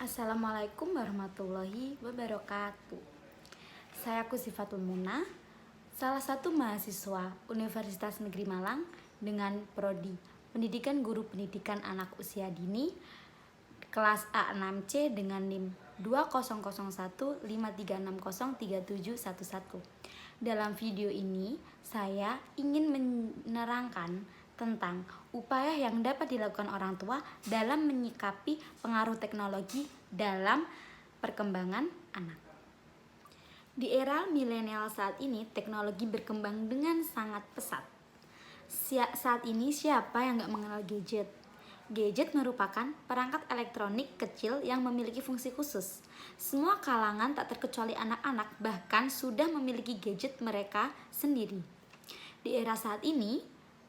Assalamualaikum warahmatullahi wabarakatuh. Saya Kusifatul Muna, salah satu mahasiswa Universitas Negeri Malang dengan prodi Pendidikan Guru Pendidikan Anak Usia Dini kelas A6C dengan NIM 200153603711. Dalam video ini, saya ingin menerangkan tentang upaya yang dapat dilakukan orang tua dalam menyikapi pengaruh teknologi dalam perkembangan anak. Di era milenial saat ini, teknologi berkembang dengan sangat pesat. Saat ini siapa yang gak mengenal gadget? Gadget merupakan perangkat elektronik kecil yang memiliki fungsi khusus. Semua kalangan tak terkecuali anak-anak bahkan sudah memiliki gadget mereka sendiri. Di era saat ini,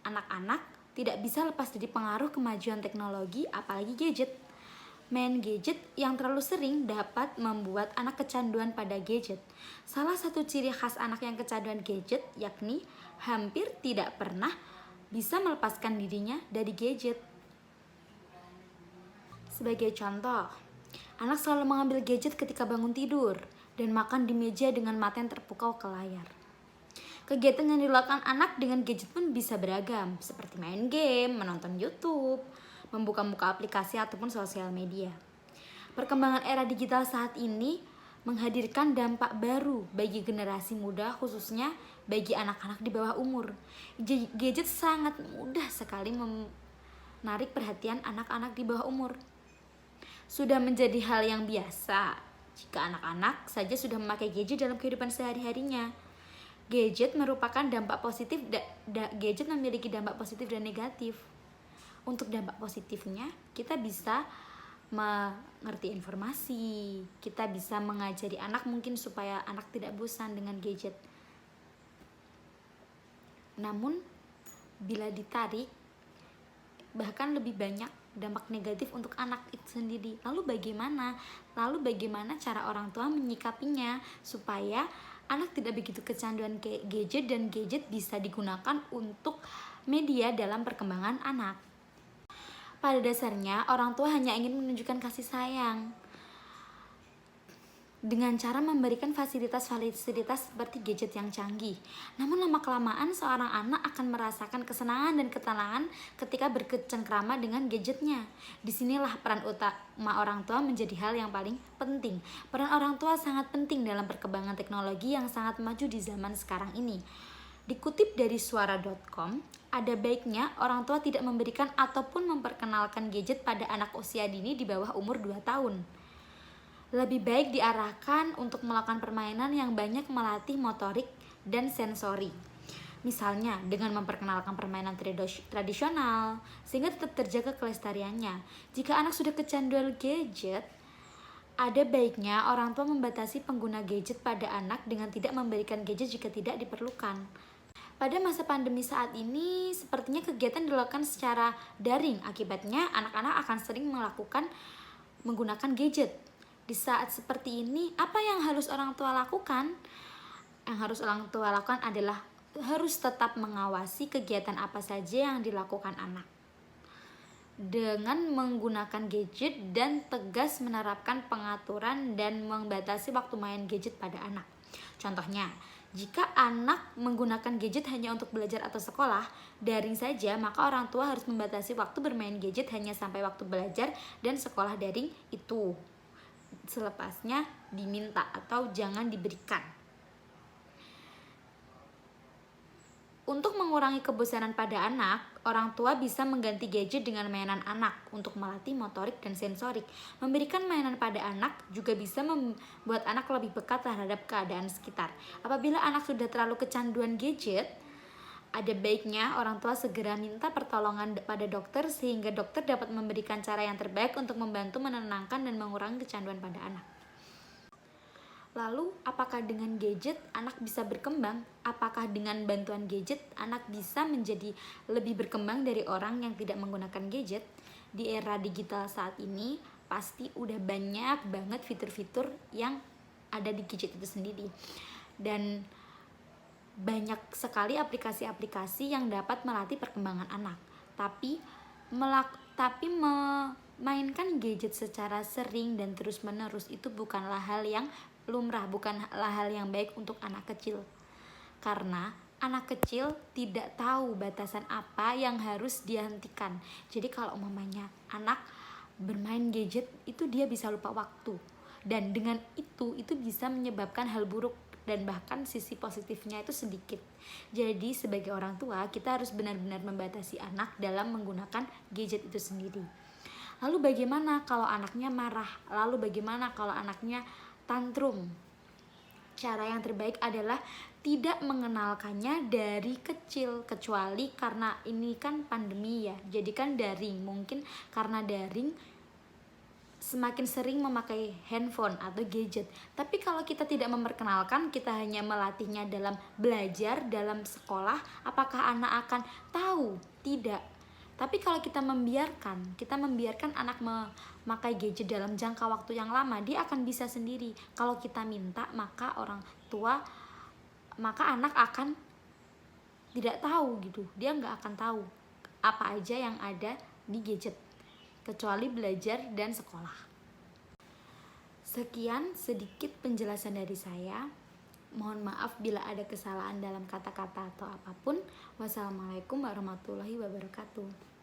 anak-anak tidak bisa lepas dari pengaruh kemajuan teknologi, apalagi gadget. Main gadget yang terlalu sering dapat membuat anak kecanduan pada gadget. Salah satu ciri khas anak yang kecanduan gadget yakni hampir tidak pernah bisa melepaskan dirinya dari gadget. Sebagai contoh, anak selalu mengambil gadget ketika bangun tidur dan makan di meja dengan mata yang terpukau ke layar. Kegiatan yang dilakukan anak dengan gadget pun bisa beragam, seperti main game, menonton YouTube, membuka-buka aplikasi ataupun sosial media. Perkembangan era digital saat ini menghadirkan dampak baru bagi generasi muda, khususnya bagi anak-anak di bawah umur. Gadget sangat mudah sekali menarik perhatian anak-anak di bawah umur. Sudah menjadi hal yang biasa jika anak-anak saja sudah memakai gadget dalam kehidupan sehari-harinya. Gadget merupakan dampak positif. Gadget memiliki dampak positif dan negatif. Untuk dampak positifnya, kita bisa mengerti informasi, kita bisa mengajari anak mungkin supaya anak tidak bosan dengan gadget. Namun, bila ditarik, bahkan lebih banyak dampak negatif untuk anak itu sendiri. Lalu bagaimana cara orang tua menyikapinya supaya anak tidak begitu kecanduan ke gadget dan gadget bisa digunakan untuk media dalam perkembangan anak. Pada dasarnya, orang tua hanya ingin menunjukkan kasih sayang dengan cara memberikan fasilitas-fasilitas seperti gadget yang canggih. Namun lama-kelamaan seorang anak akan merasakan kesenangan dan ketenangan ketika bercengkrama dengan gadgetnya. Disinilah peran utama orang tua menjadi hal yang paling penting. Peran orang tua sangat penting dalam perkembangan teknologi yang sangat maju di zaman sekarang ini. Dikutip dari suara.com, ada baiknya orang tua tidak memberikan ataupun memperkenalkan gadget pada anak usia dini di bawah umur 2 tahun. Lebih baik diarahkan untuk melakukan permainan yang banyak melatih motorik dan sensori. Misalnya dengan memperkenalkan permainan tradisional sehingga tetap terjaga kelestariannya. Jika anak sudah kecanduan gadget, ada baiknya orang tua membatasi pengguna gadget pada anak dengan tidak memberikan gadget jika tidak diperlukan. Pada masa pandemi saat ini, sepertinya kegiatan dilakukan secara daring. Akibatnya, anak-anak akan sering menggunakan gadget. Di saat seperti ini, apa yang harus orang tua lakukan? Yang harus orang tua lakukan adalah harus tetap mengawasi kegiatan apa saja yang dilakukan anak dengan menggunakan gadget dan tegas menerapkan pengaturan dan membatasi waktu main gadget pada anak. Contohnya, jika anak menggunakan gadget hanya untuk belajar atau sekolah daring saja, maka orang tua harus membatasi waktu bermain gadget hanya sampai waktu belajar dan sekolah daring itu. Selepasnya diminta atau jangan diberikan. Untuk mengurangi kebosanan pada anak, orang tua bisa mengganti gadget dengan mainan anak untuk melatih motorik dan sensorik. Memberikan mainan pada anak juga bisa membuat anak lebih peka terhadap keadaan sekitar. Apabila anak sudah terlalu kecanduan gadget, ada baiknya orang tua segera minta pertolongan pada dokter sehingga dokter dapat memberikan cara yang terbaik untuk membantu menenangkan dan mengurangi kecanduan pada anak. Lalu, apakah dengan gadget anak bisa berkembang? Apakah dengan bantuan gadget anak bisa menjadi lebih berkembang dari orang yang tidak menggunakan gadget? Di era digital saat ini, pasti udah banyak banget fitur-fitur yang ada di gadget itu sendiri. Dan banyak sekali aplikasi-aplikasi yang dapat melatih perkembangan anak. Tapi Mainkan gadget secara sering dan terus-menerus itu bukanlah hal yang lumrah, bukanlah hal yang baik untuk anak kecil. Karena anak kecil tidak tahu batasan apa yang harus dihentikan. Jadi kalau umpamanya anak bermain gadget itu dia bisa lupa waktu. Dan dengan itu bisa menyebabkan hal buruk dan bahkan sisi positifnya itu sedikit. Jadi sebagai orang tua kita harus benar-benar membatasi anak dalam menggunakan gadget itu sendiri. Lalu bagaimana kalau anaknya marah? Lalu bagaimana kalau anaknya tantrum? Cara yang terbaik adalah tidak mengenalkannya dari kecil, kecuali karena ini kan pandemi ya, jadi kan daring. Mungkin karena daring semakin sering memakai handphone atau gadget. Tapi kalau kita tidak memperkenalkan, kita hanya melatihnya dalam belajar, dalam sekolah, apakah anak akan tahu? Tidak. Tapi kalau kita membiarkan anak memakai gadget dalam jangka waktu yang lama, dia akan bisa sendiri. Kalau kita minta, maka anak akan tidak tahu gitu. Dia nggak akan tahu apa aja yang ada di gadget, kecuali belajar dan sekolah. Sekian sedikit penjelasan dari saya. Mohon maaf bila ada kesalahan dalam kata-kata atau apapun. Wassalamualaikum warahmatullahi wabarakatuh.